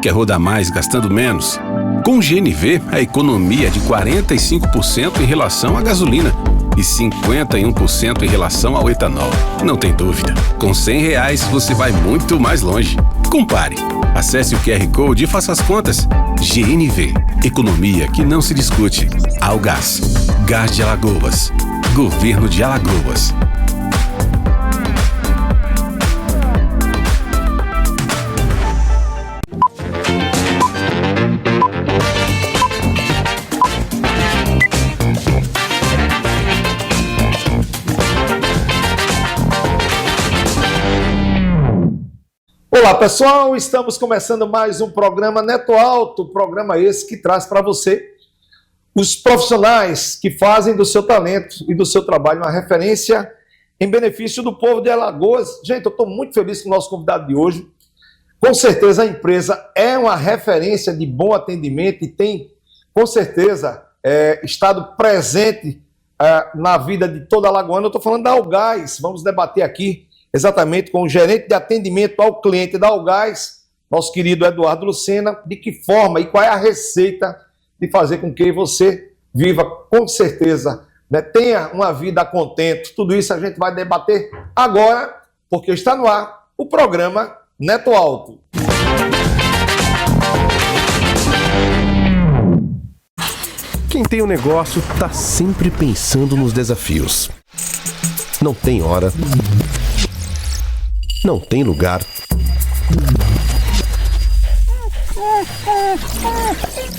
Quer rodar mais gastando menos? Com o GNV, a economia é de 45% em relação à gasolina e 51% em relação ao etanol. Não tem dúvida, com R$100 você vai muito mais longe. Compare. Acesse o QR Code e faça as contas. GNV, economia que não se discute. Algás, Gás de Alagoas, Governo de Alagoas. Olá pessoal, estamos começando mais um programa Neto Alto, programa esse que traz para você os profissionais que fazem do seu talento e do seu trabalho uma referência em benefício do povo de Alagoas. Gente, eu estou muito feliz com o nosso convidado de hoje. Com certeza a empresa é uma referência de bom atendimento e tem, com certeza, estado presente na vida de toda alagoana. Eu estou falando da Algás, vamos debater aqui exatamente com o gerente de atendimento ao cliente da Algás, nosso querido Eduardo Lucena, de que forma e qual é a receita de fazer com que você viva, com certeza, né, tenha uma vida contente. Tudo isso a gente vai debater agora, porque está no ar o programa Neto Alto. Quem tem um negócio está sempre pensando nos desafios. Não tem hora, não tem lugar,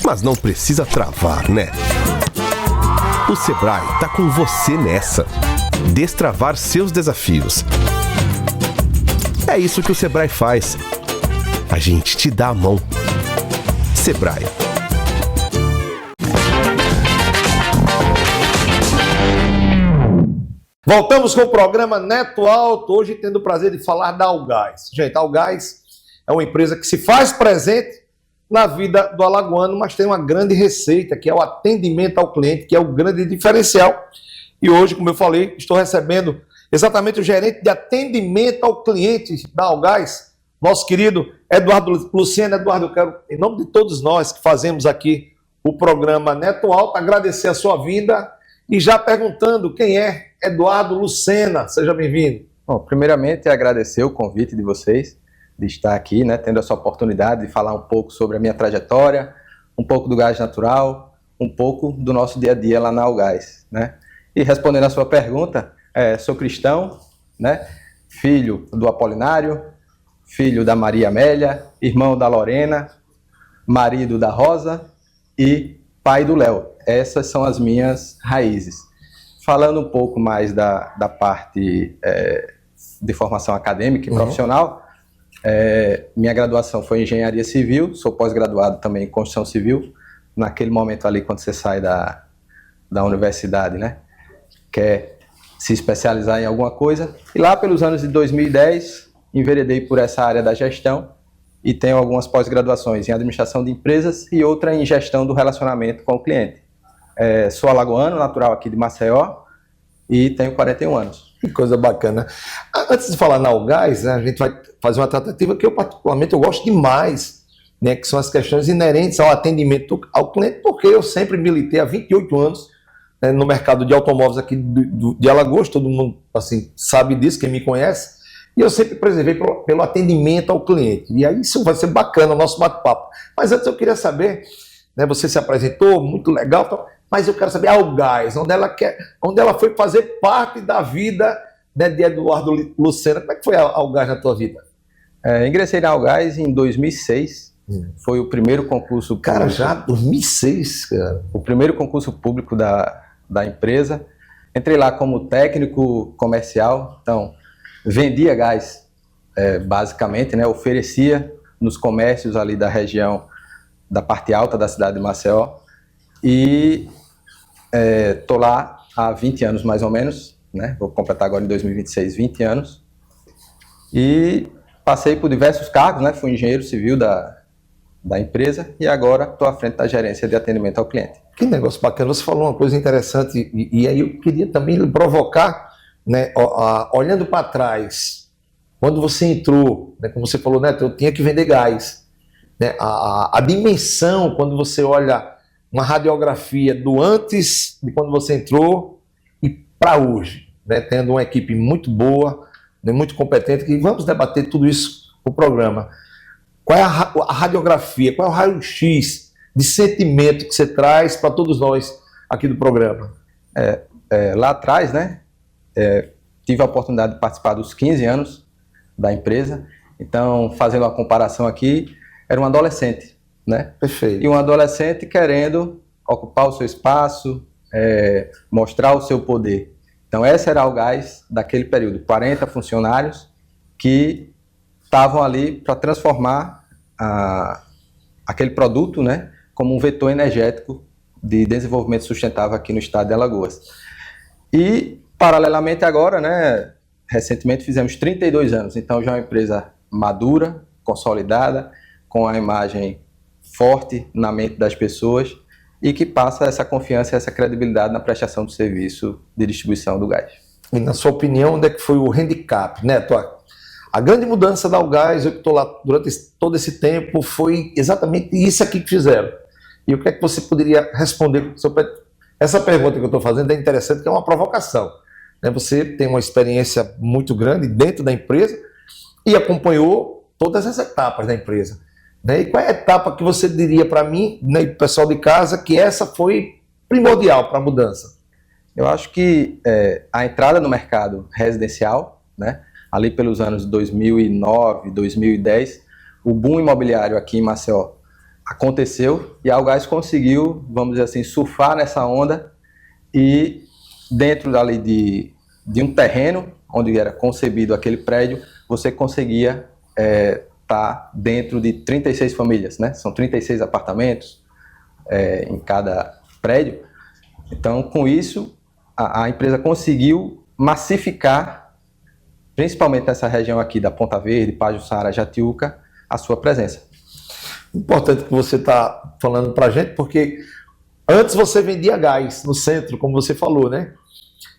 mas não precisa travar, né? O Sebrae tá com você nessa. Destravar seus desafios. É isso que o Sebrae faz. A gente te dá a mão. Sebrae. Voltamos com o programa Neto Alto, hoje tendo o prazer de falar da Algás. Gente, a Algás é uma empresa que se faz presente na vida do alagoano, mas tem uma grande receita, que é o atendimento ao cliente, que é o grande diferencial. E hoje, como eu falei, estou recebendo exatamente o gerente de atendimento ao cliente da Algás, nosso querido Eduardo Lucena. Eduardo, eu quero, em nome de todos nós que fazemos aqui o programa Neto Alto, agradecer a sua vinda e já perguntando quem é Eduardo Lucena. Seja bem-vindo. Bom, primeiramente, agradecer o convite de vocês, de estar aqui, né, tendo essa oportunidade de falar um pouco sobre a minha trajetória, um pouco do gás natural, um pouco do nosso dia a dia lá na Algás, né? E respondendo a sua pergunta, sou cristão, né, filho do Apolinário, filho da Maria Amélia, irmão da Lorena, marido da Rosa e pai do Léo. Essas são as minhas raízes. Falando um pouco mais da parte de formação acadêmica e profissional, minha graduação foi em Engenharia Civil, sou pós-graduado também em Construção Civil. Naquele momento ali, quando você sai da universidade, né, quer se especializar em alguma coisa. E lá pelos anos de 2010, enveredei por essa área da gestão e tenho algumas pós-graduações em Administração de Empresas e outra em Gestão do Relacionamento com o Cliente. Sou alagoano, natural aqui de Maceió e tenho 41 anos. Que coisa bacana. Antes de falar na Algás, né, a gente vai fazer uma tratativa que eu particularmente gosto demais, né, que são as questões inerentes ao atendimento ao cliente, porque eu sempre militei há 28 anos no mercado de automóveis aqui de Alagoas, todo mundo assim, sabe disso, quem me conhece, e eu sempre preservei pelo atendimento ao cliente. E aí isso vai ser bacana, o nosso bate-papo. Mas antes eu queria saber, né, você se apresentou, muito legal, mas eu quero saber a Algás, onde ela foi fazer parte da vida, né, de Eduardo Lucena. Como é que foi a Algás na tua vida? Ingressei na Algás em 2006, foi o primeiro concurso público. Cara, já 2006, cara. O primeiro concurso público da empresa. Entrei lá como técnico comercial, então vendia gás, basicamente, né, oferecia nos comércios ali da região, da parte alta da cidade de Maceió. E estou lá há 20 anos mais ou menos, né? Vou completar agora em 2026 20 anos. E passei por diversos cargos, né? Fui engenheiro civil da empresa e agora estou à frente da gerência de atendimento ao cliente. Que negócio bacana, você falou uma coisa interessante e aí eu queria também lhe provocar, né? Olhando para trás, quando você entrou, né? Como você falou, né? Eu tinha que vender gás. né, a dimensão, quando você olha uma radiografia do antes de quando você entrou e para hoje, né, tendo uma equipe muito boa, né, muito competente, que vamos debater tudo isso no programa. Qual é a radiografia, qual é o raio-x de sentimento que você traz para todos nós aqui do programa? Lá atrás, né, tive a oportunidade de participar dos 15 anos da empresa, então, fazendo uma comparação aqui, era um adolescente, né? Perfeito. E um adolescente querendo ocupar o seu espaço, mostrar o seu poder. Então, essa era a Algás daquele período, 40 funcionários que estavam ali para transformar aquele produto, né, como um vetor energético de desenvolvimento sustentável aqui no estado de Alagoas. E, paralelamente agora, né, recentemente fizemos 32 anos, então já é uma empresa madura, consolidada, com a imagem forte na mente das pessoas e que passa essa confiança e essa credibilidade na prestação do serviço de distribuição do gás. E na sua opinião, onde é que foi o handicap, né, a grande mudança da Algás, eu que estou lá durante todo esse tempo, foi exatamente isso aqui que fizeram. E o que é que você poderia responder? Essa pergunta que eu estou fazendo é interessante, que é uma provocação. Você tem uma experiência muito grande dentro da empresa e acompanhou todas as etapas da empresa. E qual é a etapa que você diria para mim, né, e para o pessoal de casa, que essa foi primordial para a mudança? Eu acho que a entrada no mercado residencial, né, ali pelos anos 2009, 2010, o boom imobiliário aqui em Maceió aconteceu e a Algás conseguiu, vamos dizer assim, surfar nessa onda e dentro dali de um terreno onde era concebido aquele prédio, você conseguia estar dentro de 36 famílias, né? São 36 apartamentos em cada prédio. Então, com isso, a empresa conseguiu massificar, principalmente nessa região aqui da Ponta Verde, Pajuçara, Jatiuca, a sua presença. Importante que você está falando para a gente, porque antes você vendia gás no centro, como você falou, né?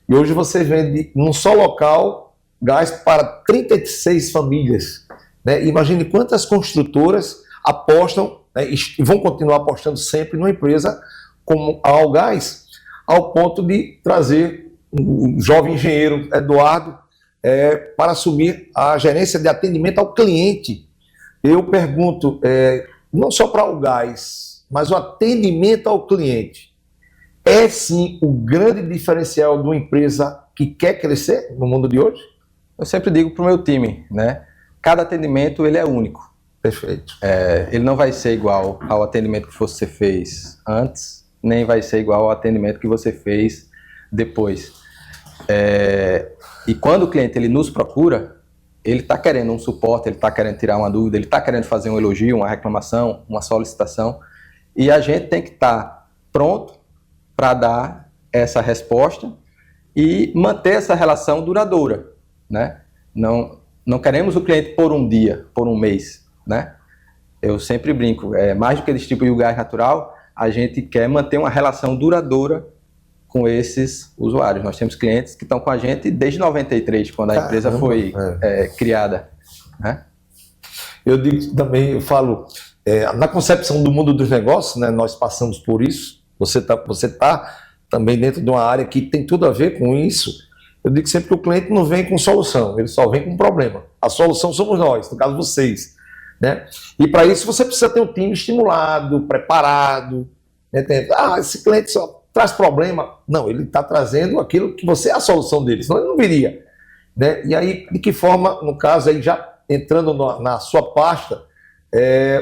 E hoje você vende num só local gás para 36 famílias. Né? Imagine quantas construtoras apostam, né, e vão continuar apostando sempre numa empresa como a Algás, ao ponto de trazer um jovem engenheiro, Eduardo, para assumir a gerência de atendimento ao cliente. Eu pergunto, não só para a Algás, mas o atendimento ao cliente é sim o grande diferencial de uma empresa que quer crescer no mundo de hoje? Eu sempre digo para o meu time, né? Cada atendimento ele é único. Perfeito. Ele não vai ser igual ao atendimento que você fez antes, nem vai ser igual ao atendimento que você fez depois. E quando o cliente ele nos procura, ele está querendo um suporte, ele está querendo tirar uma dúvida, ele está querendo fazer um elogio, uma reclamação, uma solicitação, e a gente tem que estar pronto para dar essa resposta e manter essa relação duradoura, né? Não queremos o cliente por um dia, por um mês, né? Eu sempre brinco, mais do que distribuir o gás natural, a gente quer manter uma relação duradoura com esses usuários. Nós temos clientes que estão com a gente desde 93, quando a empresa foi criada, né? Eu digo também, eu falo, na concepção do mundo dos negócios, né, nós passamos por isso. Você tá também dentro de uma área que tem tudo a ver com isso. Eu digo sempre que o cliente não vem com solução, ele só vem com problema. A solução somos nós, no caso vocês, né? E para isso você precisa ter um time estimulado, preparado, né? Esse cliente só traz problema. Não, ele está trazendo aquilo que você é a solução dele, senão ele não viria, né? E aí, de que forma, no caso, aí já entrando na sua pasta,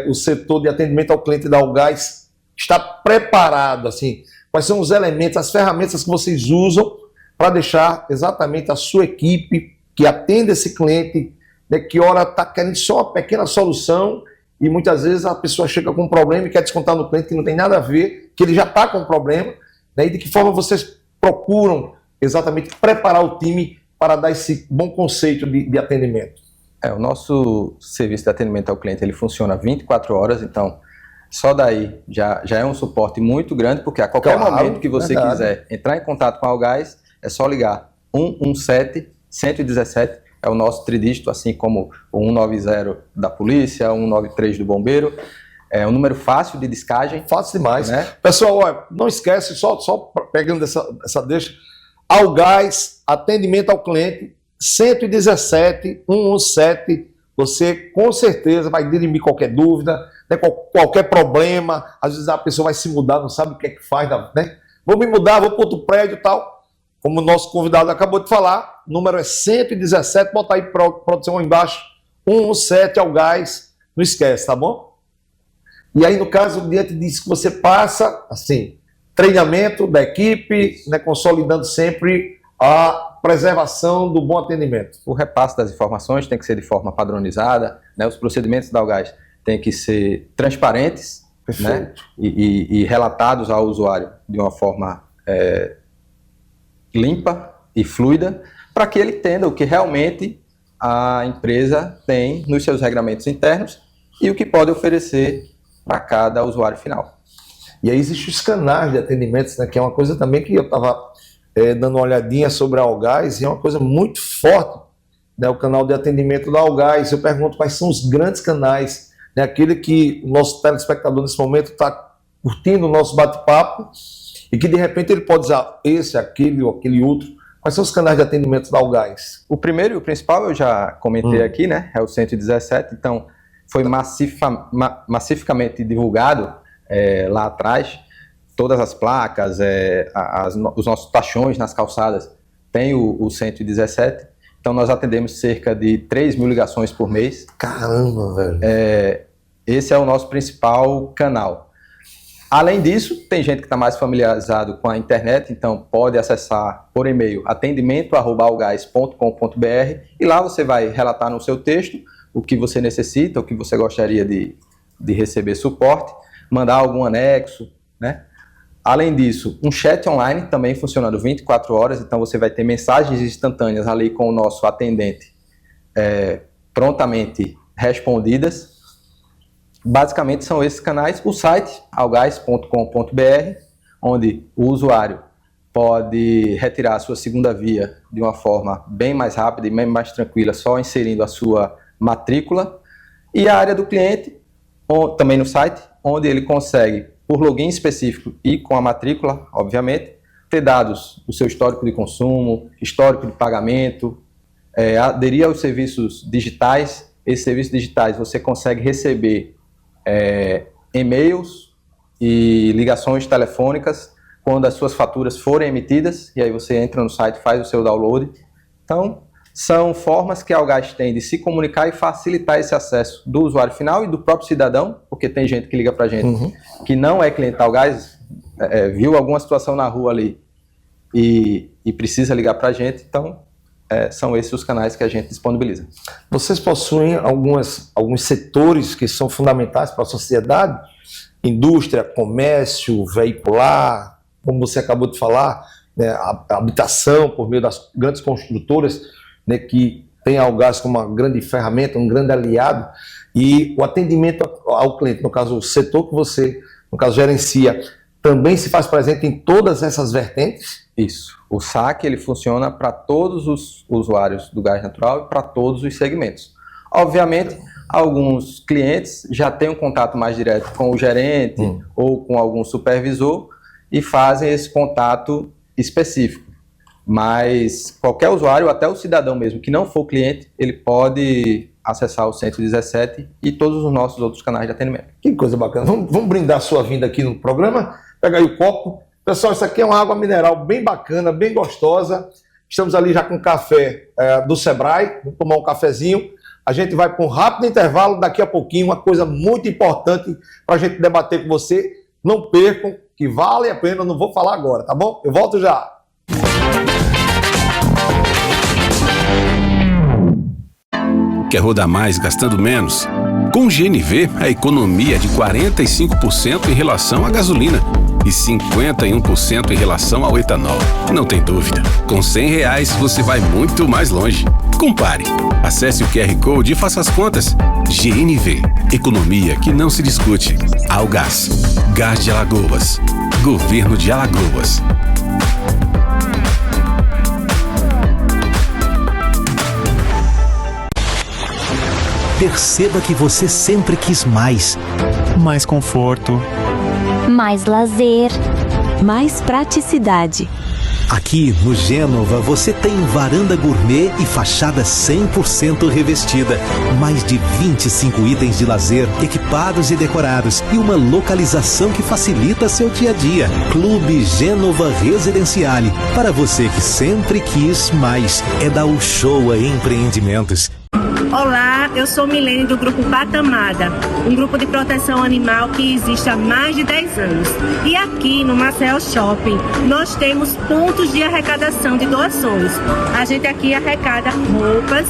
o setor de atendimento ao cliente da Algás está preparado, assim, quais são os elementos, as ferramentas que vocês usam para deixar exatamente a sua equipe que atende esse cliente, né, que ora está querendo só uma pequena solução e muitas vezes a pessoa chega com um problema e quer descontar no cliente que não tem nada a ver, que ele já está com um problema, né, e de que forma vocês procuram exatamente preparar o time para dar esse bom conceito de atendimento? O nosso serviço de atendimento ao cliente ele funciona 24 horas, então só daí já é um suporte muito grande, porque a qualquer momento que você quiser entrar em contato com a Algás, é só ligar 117 117, é o nosso tridígito, assim como o 190 da polícia, o 193 do bombeiro, É um número fácil de descagem. Fácil demais. Né? Pessoal, olha, não esquece, só pegando essa deixa, Algás, atendimento ao cliente, 117 117, você com certeza vai dirimir qualquer dúvida, né, qualquer problema. Às vezes a pessoa vai se mudar, não sabe o que é que faz, né? Vou me mudar, vou para outro prédio e tal. Como o nosso convidado acabou de falar, o número é 117, bota aí produção embaixo, 117 Algás, não esquece, tá bom? E aí, no caso, diante disso que você passa, assim, treinamento da equipe, né, consolidando sempre a preservação do bom atendimento. O repasse das informações tem que ser de forma padronizada, né? Os procedimentos da Algás têm que ser transparentes, né? e relatados ao usuário de uma forma limpa e fluida, para que ele entenda o que realmente a empresa tem nos seus regramentos internos e o que pode oferecer para cada usuário final. E aí existem os canais de atendimentos, né, que é uma coisa também que eu estava dando uma olhadinha sobre a Algás, e é uma coisa muito forte, né, o canal de atendimento da Algás. Eu pergunto quais são os grandes canais, né, aquele que o nosso telespectador nesse momento está curtindo o nosso bate-papo e que de repente ele pode usar esse, aquele ou aquele outro. Quais são os canais de atendimento da Algás? O primeiro e o principal eu já comentei aqui, né, é o 117, então foi massificamente divulgado lá atrás. Todas as placas, os nossos taxões nas calçadas tem o 117. Então nós atendemos cerca de 3 mil ligações por mês. Caramba, velho! Esse é o nosso principal canal. Além disso, tem gente que está mais familiarizado com a internet, então pode acessar por e-mail atendimento@algás.com.br, e lá você vai relatar no seu texto o que você necessita, o que você gostaria de receber suporte, mandar algum anexo, né? Além disso, um chat online também funcionando 24 horas, então você vai ter mensagens instantâneas ali com o nosso atendente prontamente respondidas. Basicamente são esses canais. O site, algás.com.br, onde o usuário pode retirar a sua segunda via de uma forma bem mais rápida e bem mais tranquila, só inserindo a sua matrícula. E a área do cliente, também no site, onde ele consegue, por login específico e com a matrícula, obviamente, ter dados do seu histórico de consumo, histórico de pagamento, aderir aos serviços digitais. Esses serviços digitais você consegue receber e-mails e ligações telefônicas quando as suas faturas forem emitidas, e aí você entra no site, faz o seu download. Então, são formas que a Algás tem de se comunicar e facilitar esse acesso do usuário final e do próprio cidadão, porque tem gente que liga para a gente que não é cliente da Algás, viu alguma situação na rua ali e precisa ligar para a gente. Então, são esses os canais que a gente disponibiliza. Vocês possuem alguns setores que são fundamentais para a sociedade? Indústria, comércio, veicular, como você acabou de falar, né, a habitação por meio das grandes construtoras, né, que tem a Algás como uma grande ferramenta, um grande aliado, e o atendimento ao cliente, no caso o setor que você, no caso, gerencia, também se faz presente em todas essas vertentes? Isso. O saque ele funciona para todos os usuários do gás natural e para todos os segmentos. Obviamente, alguns clientes já têm um contato mais direto com o gerente ou com algum supervisor e fazem esse contato específico. Mas qualquer usuário, até o cidadão mesmo que não for cliente, ele pode acessar o 117 e todos os nossos outros canais de atendimento. Que coisa bacana. Vamos brindar a sua vinda aqui no programa? Pega aí o copo. Pessoal, isso aqui é uma água mineral bem bacana, bem gostosa. Estamos ali já com café do Sebrae. Vamos tomar um cafezinho. A gente vai para um rápido intervalo daqui a pouquinho. Uma coisa muito importante para a gente debater com você. Não percam, que vale a pena. Eu não vou falar agora, tá bom? Eu volto já. Quer rodar mais gastando menos? Com o GNV, a economia é de 45% em relação à gasolina e 51% em relação ao etanol. Não tem dúvida, com R$100 você vai muito mais longe. Compare. Acesse o QR Code e faça as contas. GNV, economia que não se discute. Algás, Gás de Alagoas, Governo de Alagoas. perceba que você sempre quis mais. Mais conforto. Mais lazer. Mais praticidade. Aqui no Gênova você tem varanda gourmet e fachada 100% revestida. Mais de 25 itens de lazer equipados e decorados e uma localização que facilita seu dia a dia. Clube Gênova Residenciale. Para você que sempre quis mais. É da Uchoa Empreendimentos. Olá, eu sou Milene do Grupo Patamada, um grupo de proteção animal que existe há mais de 10 anos. E aqui no Maceió Shopping, nós temos pontos de arrecadação de doações. A gente aqui arrecada roupas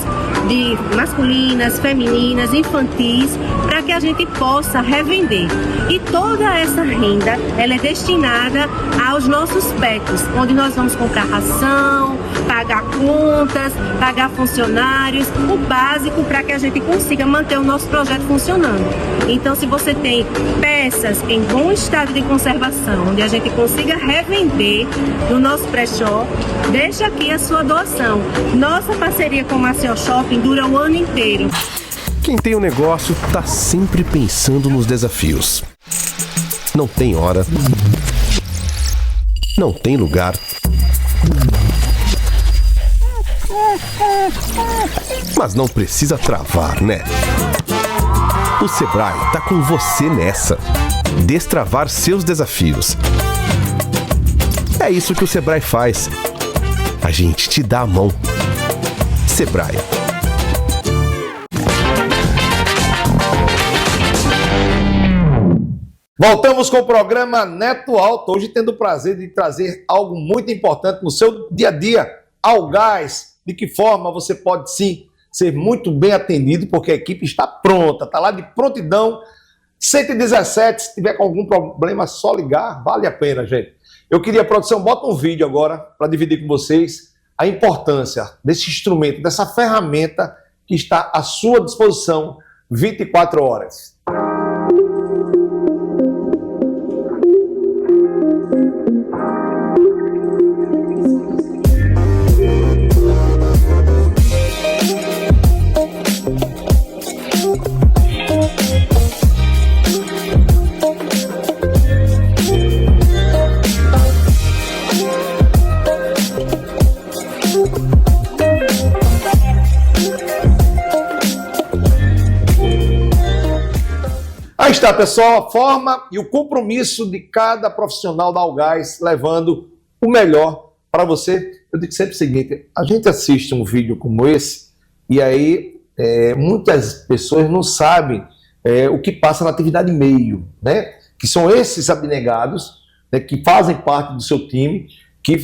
de masculinas, femininas, infantis, para que a gente possa revender. E toda essa renda, ela é destinada aos nossos pets, onde nós vamos comprar ração, pagar contas, pagar funcionários, o básico para que a gente consiga manter o nosso projeto funcionando. Então, se você tem peças em bom estado de conservação, onde a gente consiga revender no nosso pré-shop, deixa aqui a sua doação. Nossa parceria com o Maceió Shopping dura o ano inteiro. Quem tem um negócio tá sempre pensando nos desafios. Não tem hora. Não tem lugar. Mas não precisa travar, né? O Sebrae tá com você nessa. Destravar seus desafios. É isso que o Sebrae faz. A gente te dá a mão. Sebrae. Voltamos com o programa Neto Alto, hoje tendo o prazer de trazer algo muito importante no seu dia a dia, Algás. De que forma você pode sim ser muito bem atendido, porque a equipe está pronta, está lá de prontidão. 117, se tiver com algum problema, só ligar, vale a pena, gente. Eu queria, produção, bota um vídeo agora para dividir com vocês a importância desse instrumento, dessa ferramenta que está à sua disposição 24 horas. Aí está, pessoal, a forma e o compromisso de cada profissional da Algás levando o melhor para você. Eu digo sempre o seguinte, a gente assiste um vídeo como esse e aí muitas pessoas não sabem o que passa na atividade meio, né? Que são esses abnegados, né, que fazem parte do seu time, que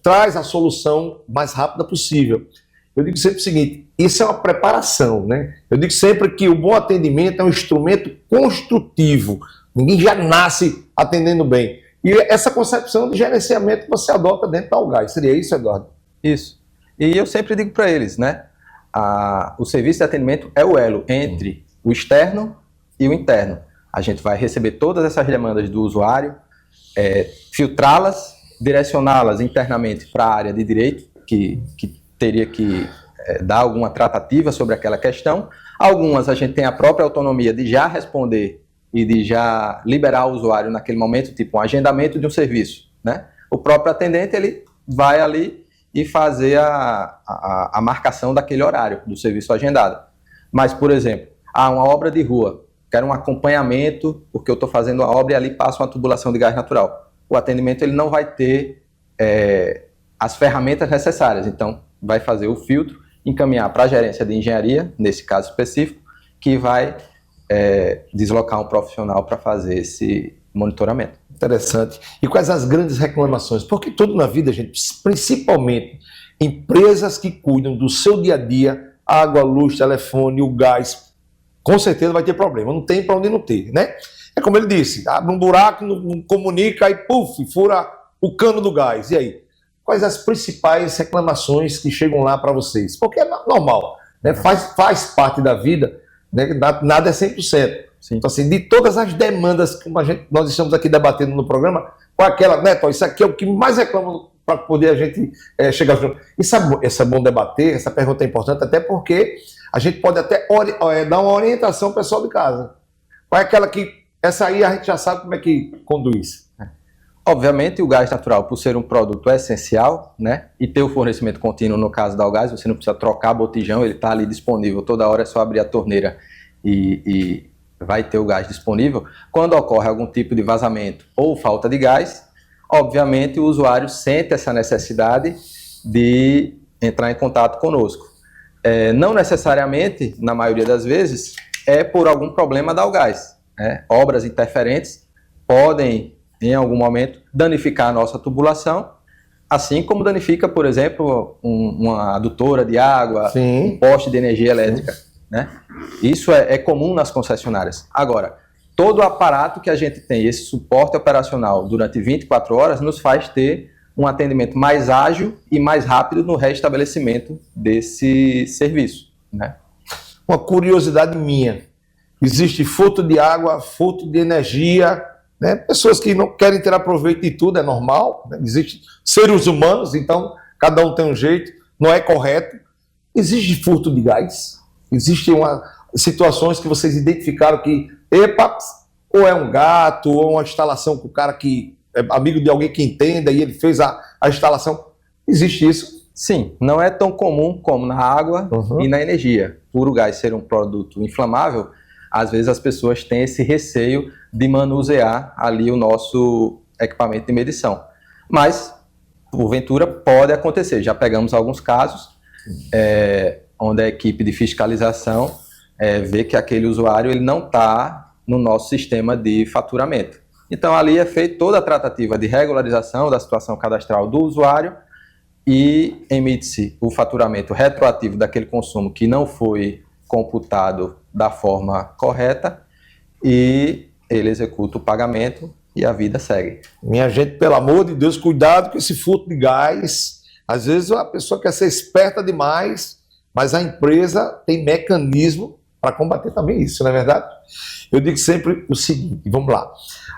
traz a solução mais rápida possível. Eu digo sempre o seguinte, isso é uma preparação, né? Eu digo sempre que o bom atendimento é um instrumento construtivo. Ninguém já nasce atendendo bem. E essa concepção de gerenciamento você adota dentro da Algás. Seria isso, Eduardo? Isso. E eu sempre digo para eles, né? O serviço de atendimento é o elo entre o externo e o interno. A gente vai receber todas essas demandas do usuário, filtrá-las, direcioná-las internamente para a área de direito, que teria que dar alguma tratativa sobre aquela questão. Algumas a gente tem a própria autonomia de já responder e de já liberar o usuário naquele momento, tipo um agendamento de um serviço, né? O próprio atendente ele vai ali e fazer a marcação daquele horário do serviço agendado. Mas, por exemplo, uma obra de rua, quero um acompanhamento, porque eu estou fazendo a obra e ali passa uma tubulação de gás natural. O atendimento ele não vai ter as ferramentas necessárias, então vai fazer o filtro, encaminhar para a gerência de engenharia, nesse caso específico, que vai deslocar um profissional para fazer esse monitoramento. Interessante. E quais as grandes reclamações? Porque tudo na vida, gente, principalmente empresas que cuidam do seu dia a dia, água, luz, telefone, o gás, com certeza vai ter problema. Não tem para onde não ter, né? É como ele disse, abre um buraco, não comunica, aí puf, fura o cano do gás. E aí? Quais as principais reclamações que chegam lá para vocês? Porque é normal, né? Faz parte da vida, né? Nada é 100%. Sim. Então, assim, de todas as demandas que nós estamos aqui debatendo no programa, com aquela, né, isso aqui é o que mais reclama para poder a gente chegar junto. Isso é bom debater, essa pergunta é importante, até porque a gente pode até dar uma orientação ao pessoal de casa. Qual é aquela que, essa aí a gente já sabe como é que conduz. Obviamente, o gás natural, por ser um produto essencial, né, e ter o fornecimento contínuo no caso da Algás, você não precisa trocar botijão, ele está ali disponível, toda hora é só abrir a torneira e vai ter o gás disponível. Quando ocorre algum tipo de vazamento ou falta de gás, obviamente o usuário sente essa necessidade de entrar em contato conosco. Não necessariamente, na maioria das vezes, é por algum problema da Algás. Obras interferentes podem, em algum momento, danificar a nossa tubulação, assim como danifica, por exemplo, uma adutora de água, Sim. Um poste de energia elétrica. Né? Isso é comum nas concessionárias. Agora, todo o aparato que a gente tem, esse suporte operacional durante 24 horas, nos faz ter um atendimento mais ágil e mais rápido no restabelecimento desse serviço. Né? Uma curiosidade minha, existe furto de água, furto de energia, né? Pessoas que não querem tirar proveito de tudo, é normal, né? Existem seres humanos, então cada um tem um jeito, não é correto. Existe furto de gás? Existem situações que vocês identificaram que, ou é um gato, ou uma instalação com o cara que é amigo de alguém que entenda e ele fez a instalação. Existe isso? Sim, não é tão comum como na água e na energia. Por o gás ser um produto inflamável, às vezes as pessoas têm esse receio de manusear ali o nosso equipamento de medição. Mas, porventura, pode acontecer. Já pegamos alguns casos onde a equipe de fiscalização vê que aquele usuário ele não está no nosso sistema de faturamento. Então, ali é feita toda a tratativa de regularização da situação cadastral do usuário e emite-se o faturamento retroativo daquele consumo que não foi computado da forma correta e ele executa o pagamento e a vida segue. Minha gente, pelo amor de Deus, cuidado com esse furto de gás. Às vezes a pessoa quer ser esperta demais, mas a empresa tem mecanismo para combater também isso, não é verdade? Eu digo sempre o seguinte, vamos lá.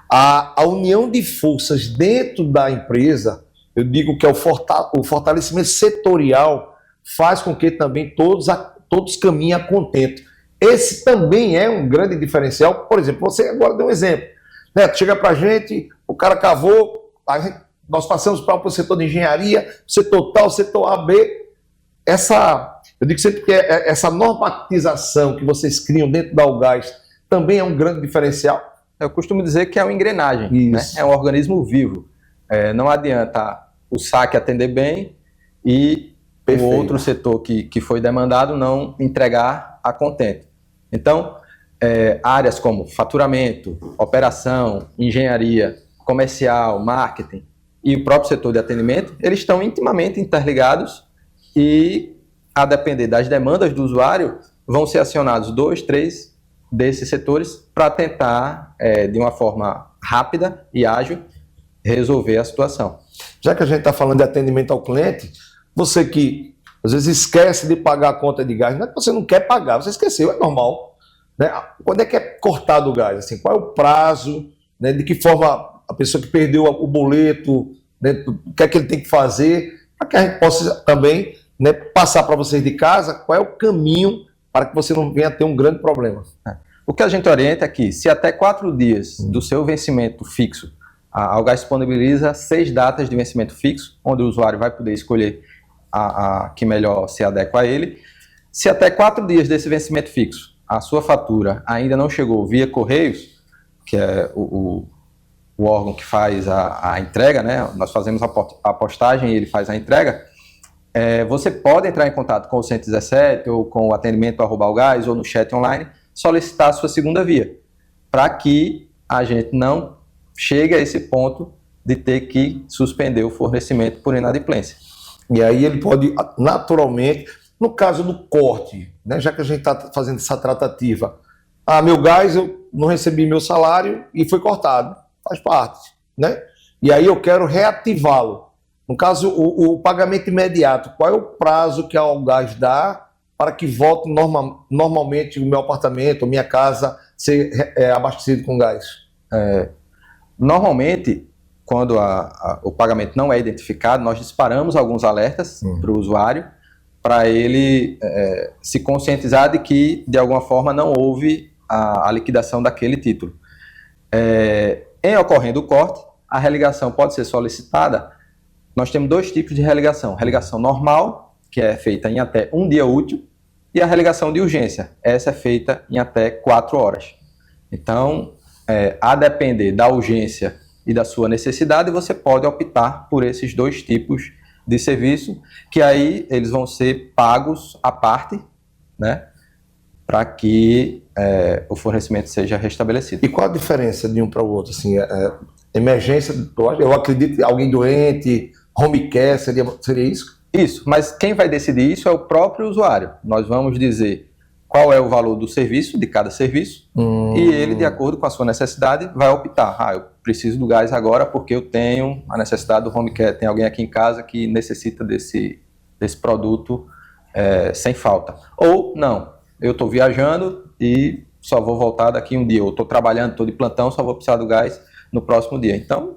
A união de forças dentro da empresa, eu digo que é o fortalecimento setorial, faz com que também todos caminhem a contento. Esse também é um grande diferencial. Por exemplo, você agora deu um exemplo. Neto, chega para a gente, o cara cavou, nós passamos para o setor de engenharia, setor tal, setor A, B. Eu digo sempre que essa normatização que vocês criam dentro da Algás também é um grande diferencial. Eu costumo dizer que é uma engrenagem, né? É um organismo vivo. Não adianta o SAC atender bem e Perfeito. O outro setor que foi demandado não entregar a contento. Então, áreas como faturamento, operação, engenharia, comercial, marketing e o próprio setor de atendimento, eles estão intimamente interligados e, a depender das demandas do usuário, vão ser acionados 2, 3 desses setores para tentar, de uma forma rápida e ágil, resolver a situação. Já que a gente está falando de atendimento ao cliente, você que às vezes esquece de pagar a conta de gás, não é que você não quer pagar, você esqueceu, é normal. Né? Quando é que é cortado o gás? Assim, qual é o prazo? Né? De que forma a pessoa que perdeu o boleto, né? O que é que ele tem que fazer? Para que a gente possa também, né, passar para vocês de casa qual é o caminho para que você não venha ter um grande problema. O que a gente orienta é que, se até 4 dias do seu vencimento fixo, a Algás disponibiliza 6 datas de vencimento fixo, onde o usuário vai poder escolher a que melhor se adequa a ele. Se até 4 dias desse vencimento fixo a sua fatura ainda não chegou via Correios, que é o órgão que faz a entrega, né? Nós fazemos a postagem e ele faz a entrega, você pode entrar em contato com o 117 ou com o atendimento @algás ou no chat online, solicitar a sua segunda via, para que a gente não chegue a esse ponto de ter que suspender o fornecimento por inadimplência. E aí ele pode, naturalmente, no caso do corte, né, já que a gente está fazendo essa tratativa, meu gás, eu não recebi meu salário e foi cortado, faz parte, né? E aí eu quero reativá-lo. No caso, o pagamento imediato, qual é o prazo que a Algás dá para que volte normalmente o meu apartamento, minha casa, ser abastecido com gás? Normalmente, quando o pagamento não é identificado, nós disparamos alguns alertas para o usuário para ele se conscientizar de que, de alguma forma, não houve a liquidação daquele título. Em ocorrendo o corte, a religação pode ser solicitada. Nós temos 2 tipos de religação. Religação normal, que é feita em até 1 dia útil, e a religação de urgência. Essa é feita em até 4 horas. Então, a depender da urgência e da sua necessidade, você pode optar por esses 2 tipos de serviço, que aí eles vão ser pagos à parte, né, para que o fornecimento seja restabelecido. E qual a diferença de um para o outro? Assim, emergência, eu acredito que alguém doente, home care, seria isso? Isso, mas quem vai decidir isso é o próprio usuário. Nós vamos dizer qual é o valor do serviço, de cada serviço, e ele, de acordo com a sua necessidade, vai optar. Eu preciso do gás agora porque eu tenho a necessidade do home care, tem alguém aqui em casa que necessita desse produto sem falta. Ou não, eu estou viajando e só vou voltar daqui 1 dia, ou estou trabalhando, estou de plantão, só vou precisar do gás no próximo dia. Então,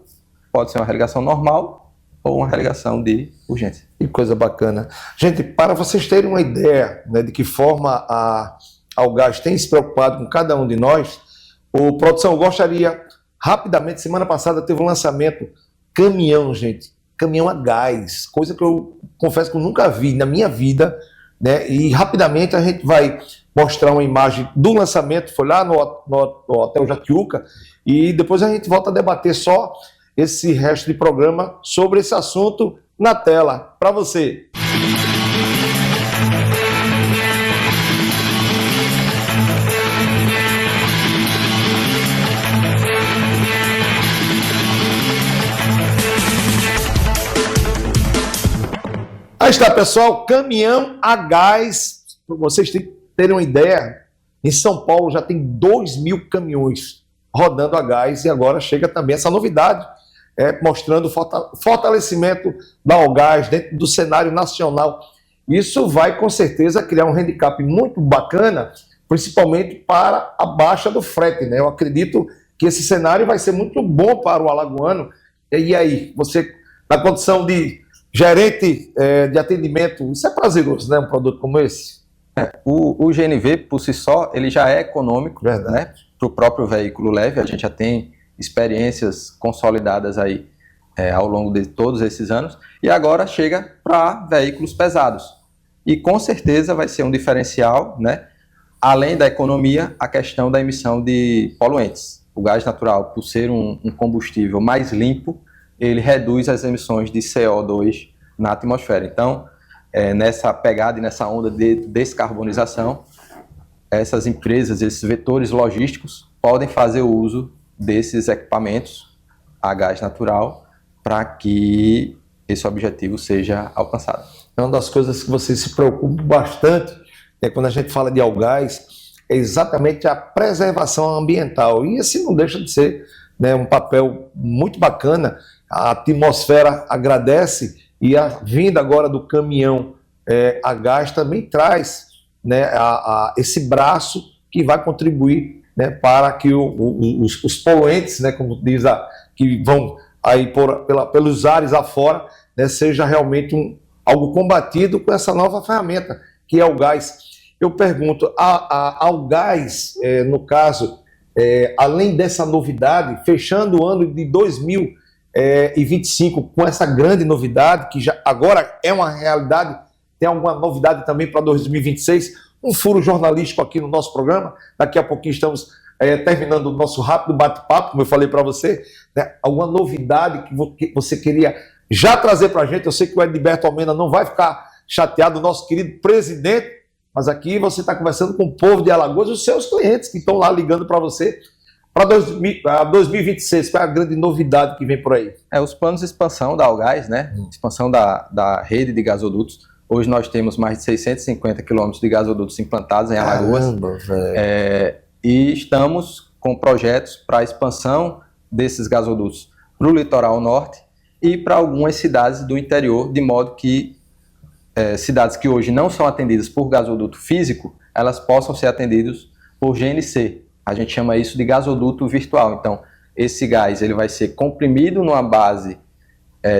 pode ser uma religação normal ou uma religação de urgência. Que coisa bacana. Gente, para vocês terem uma ideia, né, de que forma a Algás tem se preocupado com cada um de nós, o Produção gostaria, rapidamente, semana passada teve um lançamento, caminhão, gente, caminhão a gás, coisa que eu confesso que eu nunca vi na minha vida, né, e rapidamente a gente vai mostrar uma imagem do lançamento, foi lá no Hotel Jatiuca, e depois a gente volta a debater só esse resto de programa sobre esse assunto na tela, para você. Aí está, pessoal, caminhão a gás, para vocês terem uma ideia, em São Paulo já tem 2.000 caminhões rodando a gás e agora chega também essa novidade, mostrando o fortalecimento da Algás dentro do cenário nacional. Isso vai, com certeza, criar um handicap muito bacana, principalmente para a baixa do frete, né? Eu acredito que esse cenário vai ser muito bom para o alagoano. E aí, você, na condição de gerente de atendimento, isso é prazeroso, né? Um produto como esse? O GNV, por si só, ele já é econômico, né? Para o próprio veículo leve. A gente já tem experiências consolidadas aí ao longo de todos esses anos, e agora chega para veículos pesados. E com certeza vai ser um diferencial, né? Além da economia, a questão da emissão de poluentes. O gás natural, por ser um combustível mais limpo, ele reduz as emissões de CO2 na atmosfera. Então, nessa pegada e nessa onda de descarbonização, essas empresas, esses vetores logísticos podem fazer uso desses equipamentos a gás natural para que esse objetivo seja alcançado. É uma das coisas que vocês se preocupam bastante, quando a gente fala de Algás, é exatamente a preservação ambiental. E esse não deixa de ser, né, um papel muito bacana. A atmosfera agradece e a vinda agora do caminhão a gás também traz, né, esse braço que vai contribuir, né, para que os poluentes, né, como diz, que vão aí pelos ares afora, né, seja realmente algo combatido com essa nova ferramenta, que é o gás. Eu pergunto, a Algás, no caso, além dessa novidade, fechando o ano de 2025 com essa grande novidade, que já agora é uma realidade, tem alguma novidade também para 2026? Um furo jornalístico aqui no nosso programa. Daqui a pouquinho estamos terminando o nosso rápido bate-papo, como eu falei para você, né? Alguma novidade que você queria já trazer para a gente? Eu sei que o Edilberto Almeida não vai ficar chateado, nosso querido presidente, mas aqui você está conversando com o povo de Alagoas, os seus clientes que estão lá ligando para você. Para 2026, qual é a grande novidade que vem por aí? Os planos de expansão da Algás, né? Expansão da rede de gasodutos. Hoje nós temos mais de 650 quilômetros de gasodutos implantados em Alagoas. Caramba, e estamos com projetos para a expansão desses gasodutos para o litoral norte e para algumas cidades do interior, de modo que cidades que hoje não são atendidas por gasoduto físico, elas possam ser atendidas por GNC. A gente chama isso de gasoduto virtual. Então, esse gás ele vai ser comprimido numa base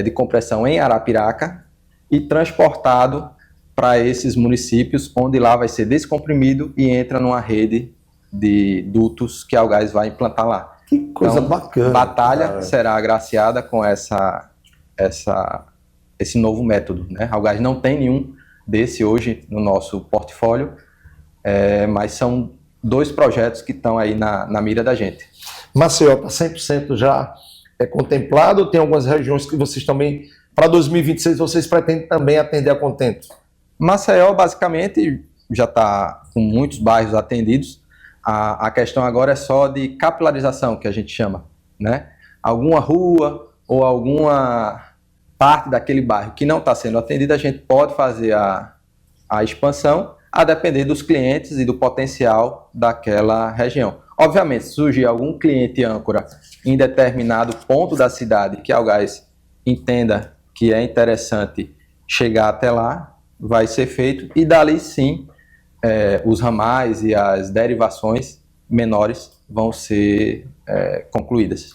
de compressão em Arapiraca e transportado para esses municípios, onde lá vai ser descomprimido e entra numa rede de dutos que a Algás vai implantar lá. Que coisa bacana. Batalha cara. será agraciada com esse novo método, né? A Algás não tem nenhum desse hoje no nosso portfólio, mas são 2 projetos que estão aí na mira da gente. Maceió está 100% já contemplado, tem algumas regiões que vocês também, para 2026, vocês pretendem também atender a contento? Maceió, basicamente, já está com muitos bairros atendidos. A questão agora é só de capilarização, que a gente chama, né? Alguma rua ou alguma parte daquele bairro que não está sendo atendida, a gente pode fazer a expansão, a depender dos clientes e do potencial daquela região. Obviamente, se surgir algum cliente âncora em determinado ponto da cidade que a Algás entenda que é interessante chegar até lá, vai ser feito, e dali sim os ramais e as derivações menores vão ser concluídas.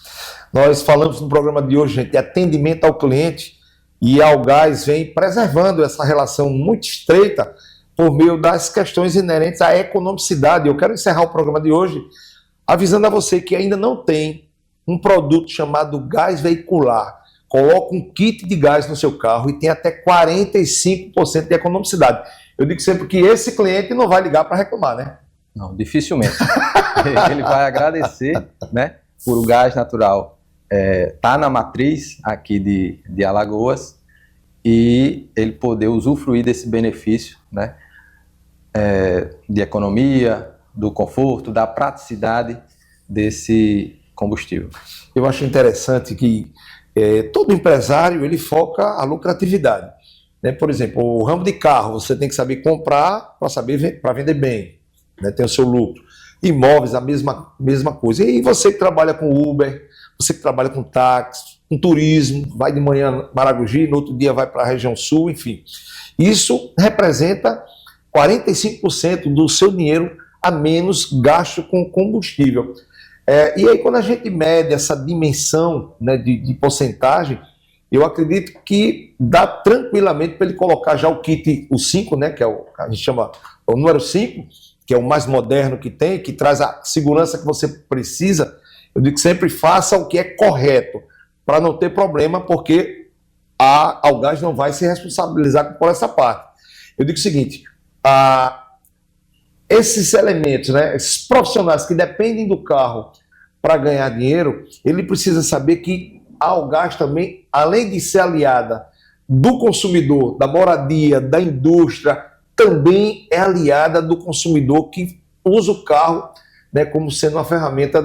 Nós falamos no programa de hoje, gente, de atendimento ao cliente, e a Algás vem preservando essa relação muito estreita por meio das questões inerentes à economicidade. Eu quero encerrar o programa de hoje avisando a você que ainda não tem um produto chamado gás veicular. Coloca um kit de gás no seu carro e tem até 45% de economicidade. Eu digo sempre que esse cliente não vai ligar para reclamar, né? Não, dificilmente. Ele vai agradecer, né, por o gás natural tá na matriz aqui de Alagoas e ele poder usufruir desse benefício, né, de economia, do conforto, da praticidade desse combustível. Eu acho interessante que todo empresário ele foca a lucratividade, né? Por exemplo, o ramo de carro, você tem que saber comprar para vender bem, né? Tem o seu lucro. Imóveis, a mesma coisa. E você que trabalha com Uber, você que trabalha com táxi, com turismo, vai de manhã Maragogi, no outro dia vai para a região sul, enfim. Isso representa 45% do seu dinheiro a menos gasto com combustível. E aí, quando a gente mede essa dimensão, né, de porcentagem, eu acredito que dá tranquilamente para ele colocar já o kit, o 5, né, que a gente chama o número 5, que é o mais moderno que tem, que traz a segurança que você precisa. Eu digo que sempre faça o que é correto, para não ter problema, porque a Algás não vai se responsabilizar por essa parte. Eu digo o seguinte, esses elementos, né, esses profissionais que dependem do carro para ganhar dinheiro, ele precisa saber que a Algás também, além de ser aliada do consumidor, da moradia, da indústria, também é aliada do consumidor que usa o carro, né, como sendo uma ferramenta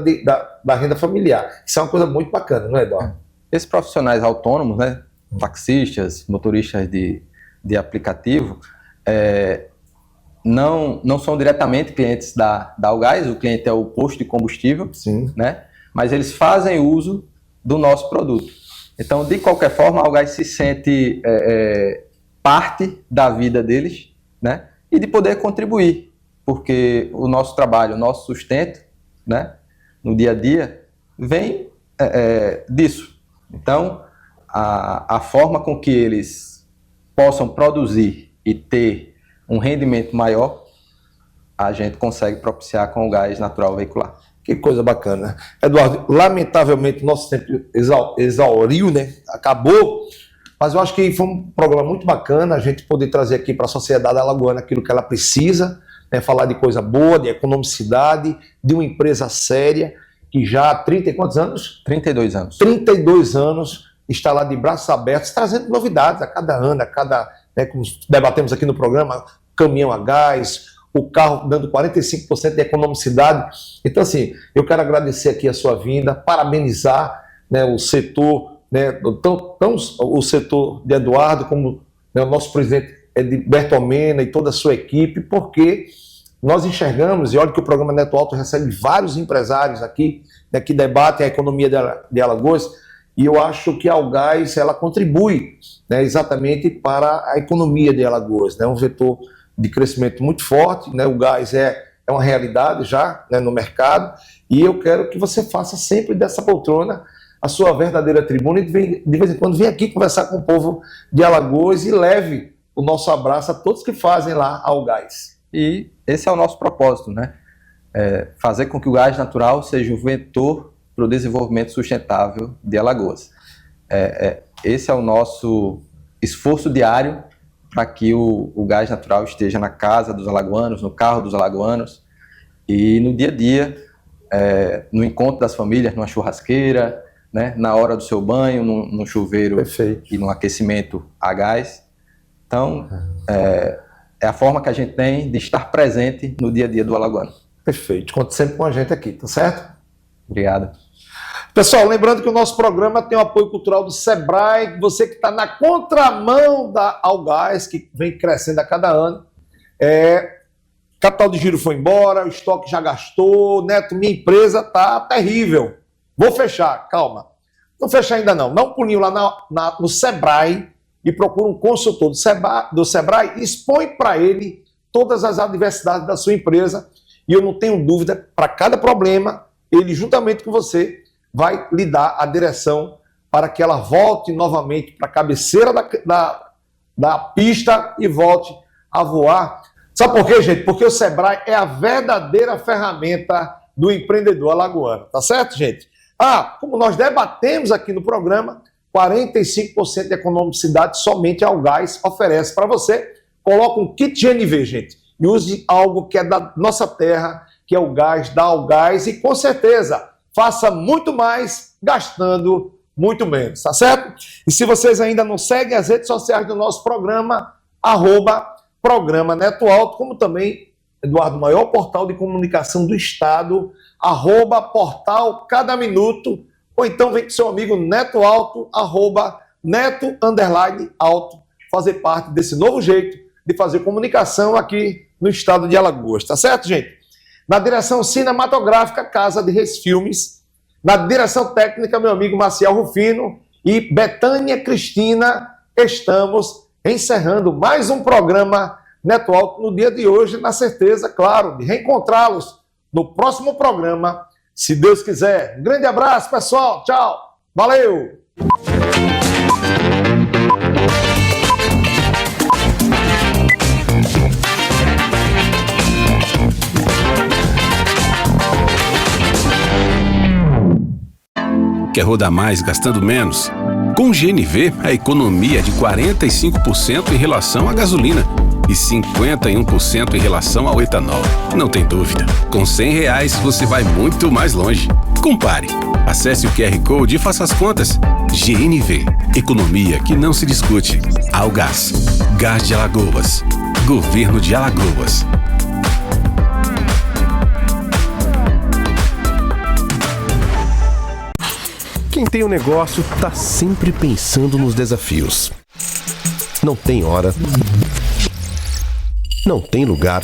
da renda familiar. Isso é uma coisa muito bacana, não é, Eduardo? Esses profissionais autônomos, né, taxistas, motoristas de aplicativo, não são diretamente clientes da Algás, o cliente é o posto de combustível, sim, né? Mas eles fazem uso do nosso produto. Então, de qualquer forma, a Algás se sente parte da vida deles, né? E de poder contribuir, porque o nosso trabalho, o nosso sustento, né, no dia a dia, vem disso. Então, a forma com que eles possam produzir e ter um rendimento maior, a gente consegue propiciar com o gás natural veicular. Que coisa bacana. Eduardo, lamentavelmente nosso tempo exauriu, né? Acabou, mas eu acho que foi um programa muito bacana a gente poder trazer aqui para a sociedade alagoana aquilo que ela precisa, né? Falar de coisa boa, de economicidade, de uma empresa séria, que já há 30 e quantos anos? 32 anos. 32 anos, está lá de braços abertos, trazendo novidades a cada ano, né, como debatemos aqui no programa, caminhão a gás, o carro dando 45% de economicidade. Então, assim, eu quero agradecer aqui a sua vinda, parabenizar, né, o setor, né, o setor de Eduardo, como, né, o nosso presidente Edilberto Almena e toda a sua equipe, porque nós enxergamos, e olha que o programa Neto Alto recebe vários empresários aqui, né, que debatem a economia de Alagoas, e eu acho que a Algás, ela contribui, né, exatamente para a economia de Alagoas, né, um vetor de crescimento muito forte, né, o gás é uma realidade já, né, no mercado, e eu quero que você faça sempre dessa poltrona a sua verdadeira tribuna e de vez em quando venha aqui conversar com o povo de Alagoas e leve o nosso abraço a todos que fazem lá ao gás. E esse é o nosso propósito, né? Fazer com que o gás natural seja o vetor para o desenvolvimento sustentável de Alagoas. Esse é o nosso esforço diário para que o gás natural esteja na casa dos alagoanos, no carro dos alagoanos e no dia a dia, no encontro das famílias, numa churrasqueira, né? Na hora do seu banho, num chuveiro. Perfeito. E no aquecimento a gás. Então, é a forma que a gente tem de estar presente no dia a dia do alagoano. Perfeito. Conte sempre com a gente aqui, tá certo? Obrigado. Pessoal, lembrando que o nosso programa tem o apoio cultural do Sebrae, você que está na contramão da Algás, que vem crescendo a cada ano. Capital de giro foi embora, o estoque já gastou, Neto, minha empresa tá terrível. Vou fechar, calma. Não fecha ainda não. Dá um pulinho lá no Sebrae e procura um consultor do Sebrae e expõe para ele todas as adversidades da sua empresa. E eu não tenho dúvida, para cada problema, ele juntamente com você vai lhe dar a direção para que ela volte novamente para a cabeceira da pista e volte a voar. Sabe por quê, gente? Porque o Sebrae é a verdadeira ferramenta do empreendedor alagoano. Tá certo, gente? Como nós debatemos aqui no programa, 45% de economicidade somente a Algás oferece para você. Coloca um kit GNV, gente, e use algo que é da nossa terra, que é o gás da Algás, e com certeza faça muito mais gastando muito menos, tá certo? E se vocês ainda não seguem as redes sociais do nosso programa, @programa Neto Alto, como também, Eduardo, o maior portal de comunicação do estado, @portal Cada Minuto, ou então vem com seu amigo Neto Alto, @neto_alto, fazer parte desse novo jeito de fazer comunicação aqui no estado de Alagoas, tá certo, gente? Na direção cinematográfica, Casa de Reis Filmes. Na direção técnica, meu amigo Maciel Rufino e Betânia Cristina. Estamos encerrando mais um programa Neto Alto no dia de hoje, na certeza, claro, de reencontrá-los no próximo programa, se Deus quiser. Um grande abraço, pessoal. Tchau. Valeu! Quer rodar mais gastando menos? Com o GNV, a economia é de 45% em relação à gasolina e 51% em relação ao etanol. Não tem dúvida, com R$100 você vai muito mais longe. Compare. Acesse o QR Code e faça as contas. GNV, economia que não se discute. Algás, Gás de Alagoas, Governo de Alagoas. Quem tem um negócio tá sempre pensando nos desafios. Não tem hora. Não tem lugar.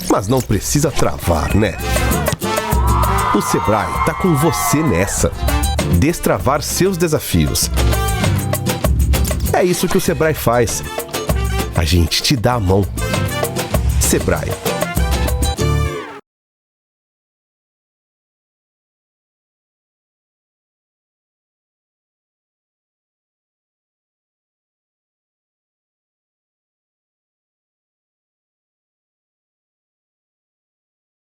Mas não precisa travar, né? O Sebrae tá com você nessa. Destravar seus desafios. É isso que o Sebrae faz. A gente te dá a mão. Sebrae.